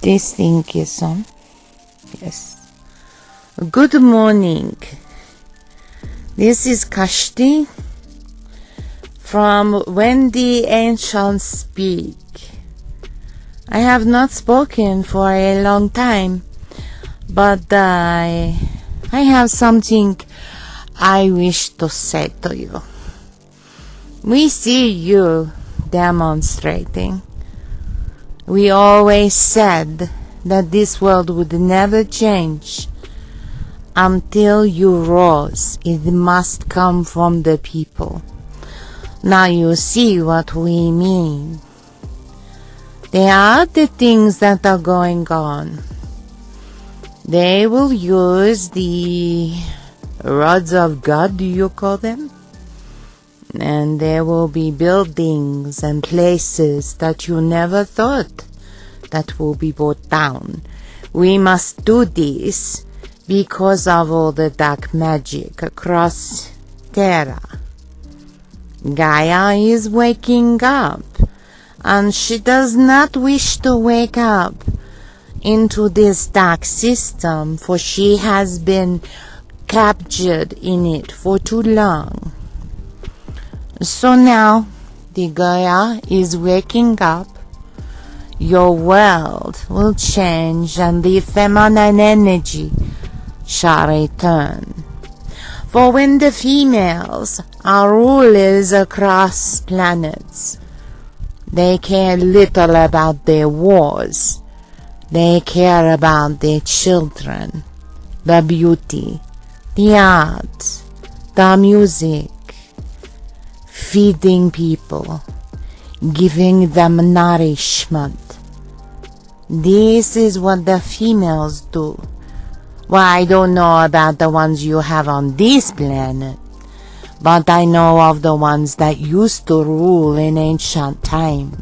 This thing is on. Yes. Good morning. This is Karshdee from When the Ancients Speak. I have not spoken for a long time, but I have something I wish to say to you. We see you demonstrating. We always said that this world would never change until you rose. It must come from the people. Now you see what we mean. There are the things that are going on. They will use the rods of God, do you call them? And there will be buildings and places that you never thought that will be brought down. We must do this because of all the dark magic across Terra. Gaia is waking up, and she does not wish to wake up into this dark system, for she has been captured in it for too long. So now the Gaia is waking up. Your world will change and the feminine energy shall return. For when the females are rulers across planets, they care little about their wars. They care about their children, the beauty, the art, the music, feeding people, giving them nourishment. This is what the females do. Well, I don't know about the ones you have on this planet, but I know of the ones that used to rule in ancient time.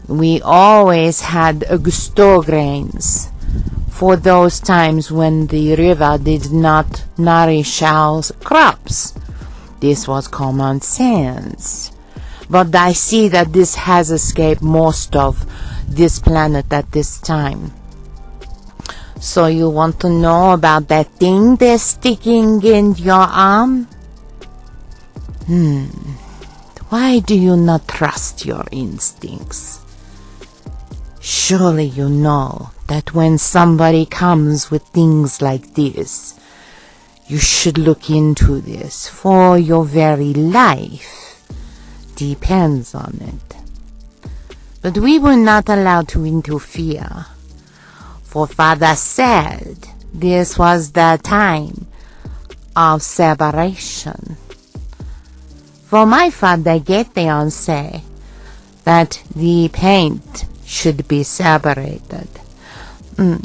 We always had gusto grains for those times when the river did not nourish our crops. This was common sense. But I see that this has escaped most of this planet at this time. So you want to know about that thing they're sticking in your arm? Why do you not trust your instincts? Surely you know that when somebody comes with things like this, you should look into this, for your very life depends on it. But we were not allowed to interfere, for Father said this was the time of separation. For my father get there and say that the paint should be separated.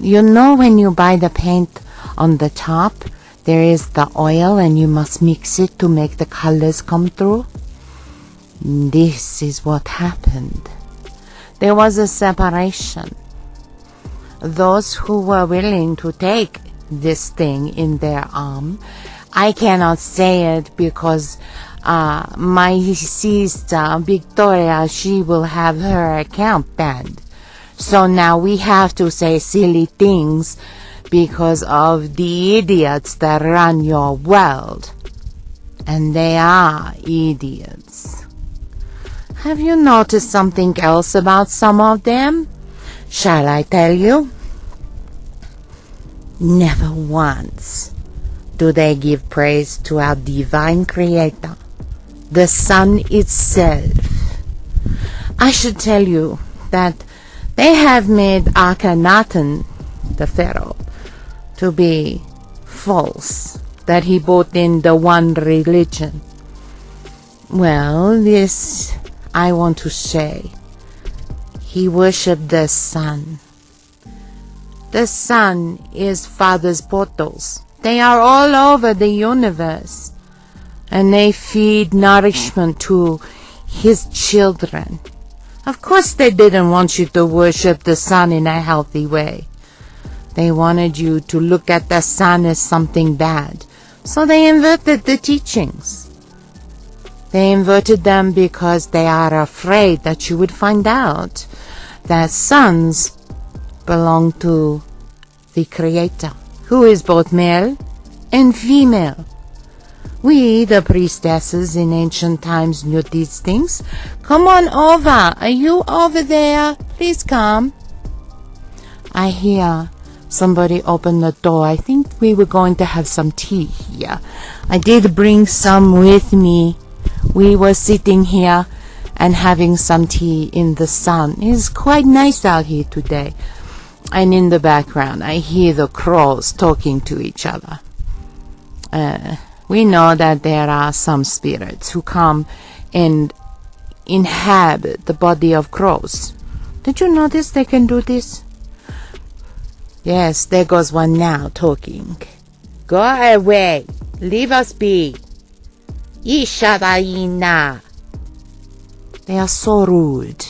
You know, when you buy the paint on the top, there is the oil and you must mix it to make the colors come through. This is what happened. There was a separation. Those who were willing to take this thing in their arm, I cannot say it because my sister Victoria, she will have her account banned. So now we have to say silly things because of the idiots that run your world. And they are idiots. Have you noticed something else about some of them? Shall I tell you? Never once do they give praise to our divine creator, the sun itself. I should tell you that they have made Akhenaten, the pharaoh, to be false, that he brought in the one religion. Well, this I want to say. He worshipped the sun. The sun is Father's portals. They are all over the universe, and they feed nourishment to his children. Of course they didn't want you to worship the sun in a healthy way. They wanted you to look at the sun as something bad. So they inverted the teachings. They inverted them because they are afraid that you would find out that suns belong to the Creator, who is both male and female. We, the priestesses in ancient times, knew these things. Come on over. Are you over there? Please come. I hear somebody open the door. I think we were going to have some tea here. I did bring some with me. We were sitting here and having some tea in the sun. It's quite nice out here today. And in the background, I hear the crows talking to each other. We know that there are some spirits who come and inhabit the body of crows. Did you notice they can do this? Yes, there goes one now talking. Go away. Leave us be. Ishadaina. They are so rude.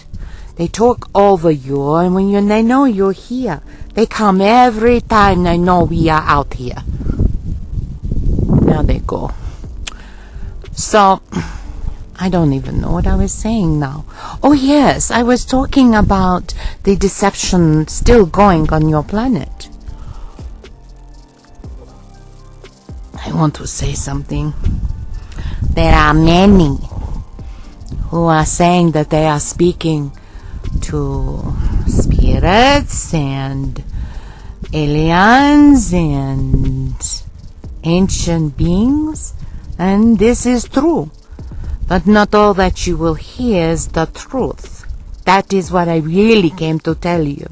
They talk over you, and when they know you're here, they come every time they know we are out here. Now they go. So, I don't even know what I was saying now. Oh yes, I was talking about the deception still going on your planet. I want to say something. There are many who are saying that they are speaking to spirits and aliens and ancient beings, and this is true. But not all that you will hear is the truth. That is what I really came to tell you.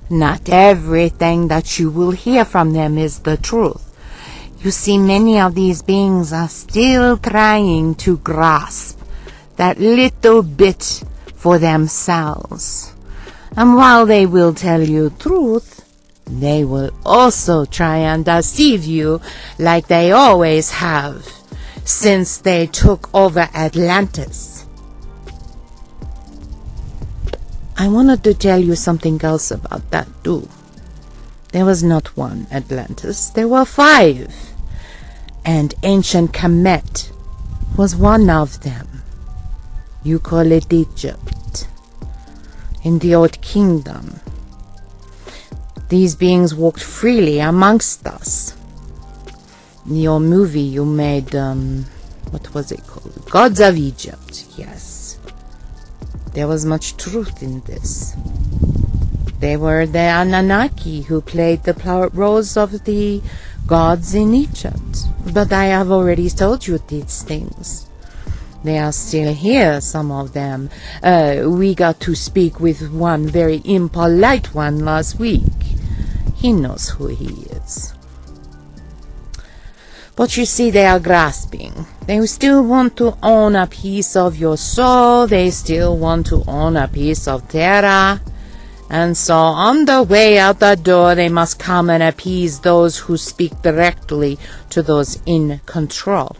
Not everything that you will hear from them is the truth. You see, many of these beings are still trying to grasp that little bit for themselves. And while they will tell you truth, they will also try and deceive you like they always have since they took over Atlantis. I wanted to tell you something else about that too. There was not one Atlantis, there were 5. And ancient Kemet was one of them. You call it Egypt. In the Old Kingdom, these beings walked freely amongst us. In your movie you made, what was it called? Gods of Egypt, yes. There was much truth in this. They were the Anunnaki who played the roles of the gods in Egypt. But I have already told you these things. They are still here, some of them. We got to speak with one very impolite one last week. He knows who he is. But you see, they are grasping. They still want to own a piece of your soul. They still want to own a piece of Terra. And so on the way out the door, they must come and appease those who speak directly to those in control.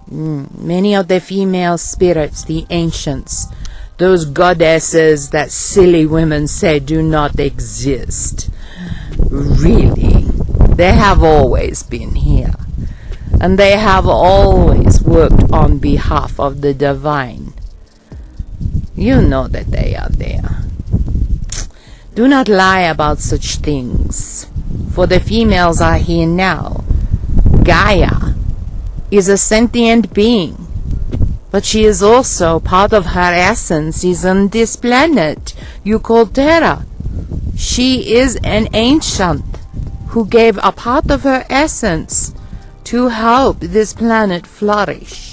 Many of the female spirits, the ancients, those goddesses that silly women say do not exist, really, they have always been here. And they have always worked on behalf of the divine. You know that they are there. Do not lie about such things, for the females are here now. Gaia is a sentient being, but she is also part of her essence is on this planet you call Terra. She is an ancient who gave a part of her essence to help this planet flourish.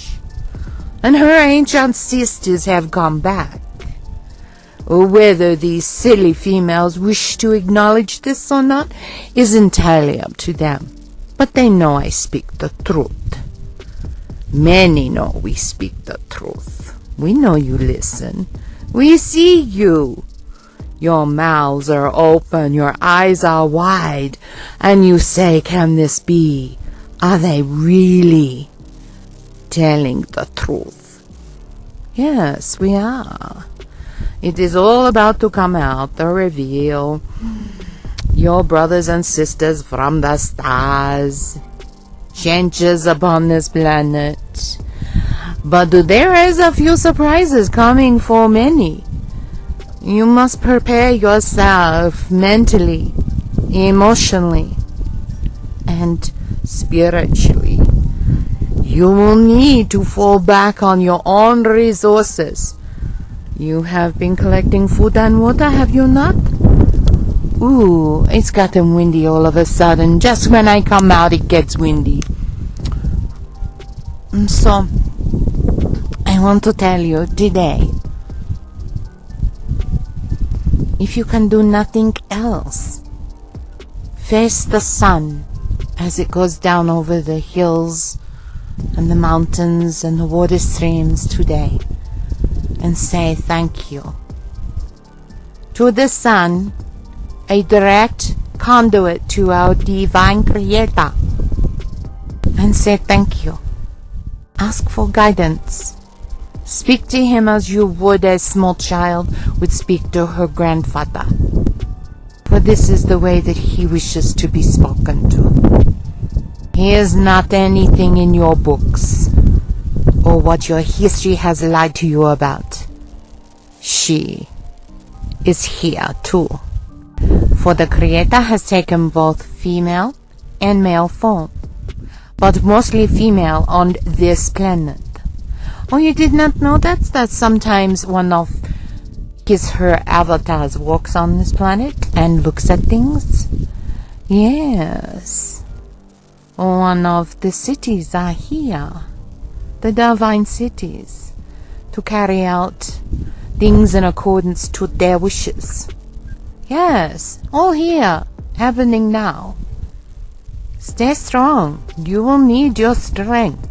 And her ancient sisters have come back. Whether these silly females wish to acknowledge this or not is entirely up to them. But they know I speak the truth. Many know we speak the truth. We know you listen. We see you. Your mouths are open, your eyes are wide, and you say, can this be? Are they really telling the truth? Yes, we are. It is all about to come out, the reveal. Your brothers and sisters from the stars, changes upon this planet. But there is a few surprises coming for many. You must prepare yourself mentally, emotionally, and spiritually. You will need to fall back on your own resources. You have been collecting food and water, have you not? Ooh, it's gotten windy all of a sudden. Just when I come out, it gets windy. So, I want to tell you today, if you can do nothing else, face the sun as it goes down over the hills and the mountains and the water streams today, and say thank you to the sun, a direct conduit to our divine creator, and say thank you. Ask for guidance. Speak to him as you would a small child would speak to her grandfather, for this is the way that he wishes to be spoken to. He is not anything in your books or what your history has lied to you about. She is here too, for the Creator has taken both female and male form, but mostly female on this planet. Oh, you did not know that sometimes one of her avatars walks on this planet and looks at things? Yes. One of the cities are here, the divine cities, to carry out things in accordance to their wishes. Yes, all here, happening now. Stay strong. You will need your strength.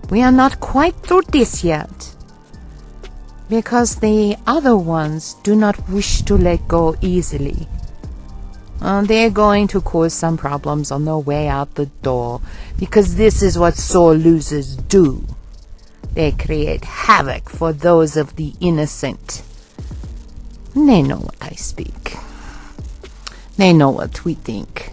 We are not quite through this yet, because the other ones do not wish to let go easily. They're going to cause some problems on their way out the door, because this is what sore losers do. They create havoc for those of the innocent. They know what I speak. They know what we think.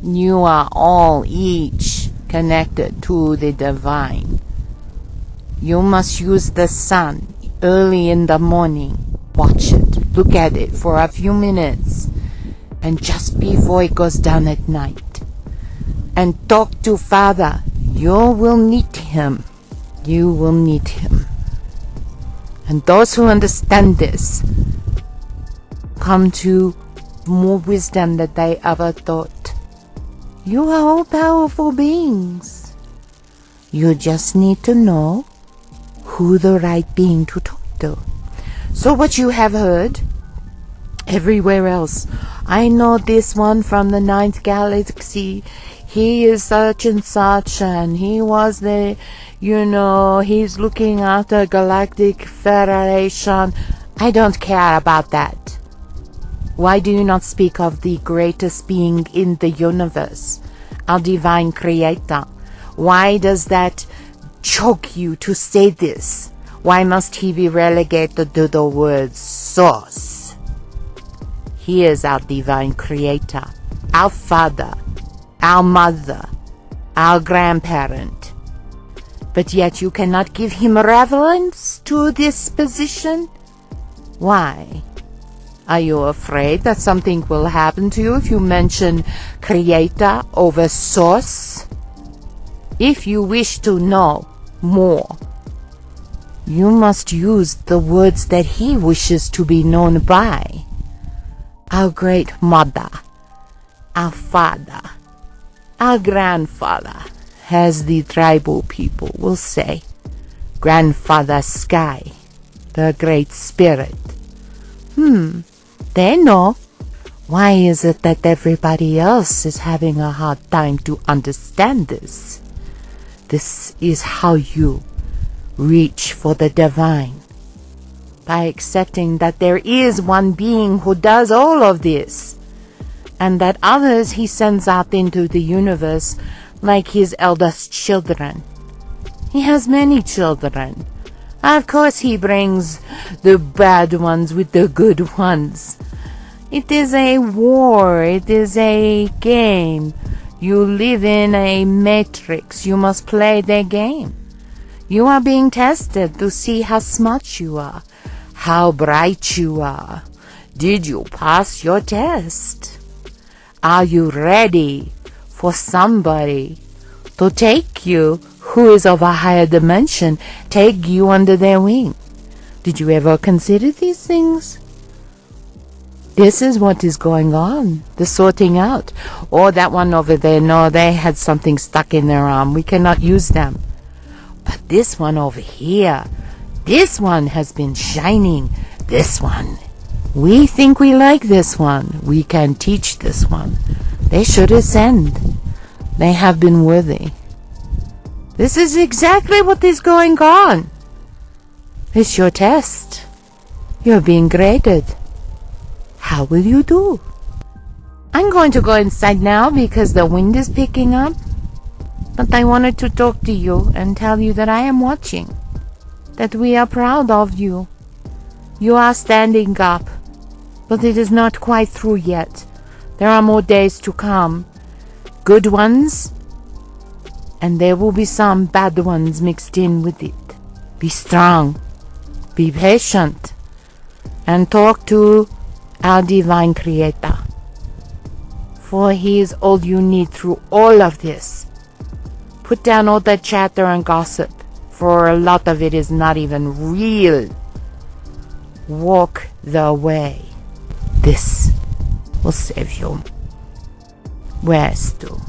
You are all each connected to the divine. You must use the sun early in the morning. Watch it, look at it for a few minutes, and just before it goes down at night, and talk to Father. You will need him. You will need him. And those who understand this come to more wisdom than they ever thought. You are all powerful beings. You just need to know who the right being to talk to. So what you have heard everywhere else, I know this one from the 9th galaxy, he is such and such, and he was the, he's looking after Galactic Federation. I don't care about that. Why do you not speak of the greatest being in the universe, our divine creator? Why does that choke you to say this? Why must he be relegated to the word source? He is our divine creator, our father, our mother, our grandparent. But yet you cannot give him reverence to this position? Why? Are you afraid that something will happen to you if you mention creator over source? If you wish to know more, you must use the words that he wishes to be known by. Our great mother, our father, our grandfather, as the tribal people will say, Grandfather Sky, the Great Spirit. They know. Why is it that everybody else is having a hard time to understand this? This is how you reach for the divine, by accepting that there is one being who does all of this, and that others he sends out into the universe like his eldest children. He has many children. Of course he brings the bad ones with the good ones. It is a war. It is a game. You live in a matrix. You must play the game. You are being tested to see how smart you are, how bright you are. Did you pass your test? Are you ready for somebody to take you who is of a higher dimension, take you under their wing? Did you ever consider these things? This is what is going on, the sorting out. Or that one over there, no, they had something stuck in their arm. We cannot use them. But this one over here, this one has been shining. This one, we think we like this one. We can teach this one. They should ascend. They have been worthy. This is exactly what is going on. It's your test. You're being graded. How will you do? I'm going to go inside now because the wind is picking up. But I wanted to talk to you and tell you that I am watching. That we are proud of you. You are standing up. But it is not quite through yet. There are more days to come. Good ones. And there will be some bad ones mixed in with it. Be strong. Be patient. And talk to our divine creator. For he is all you need through all of this. Put down all that chatter and gossip, for a lot of it is not even real. Walk the way. This will save you. Where's to?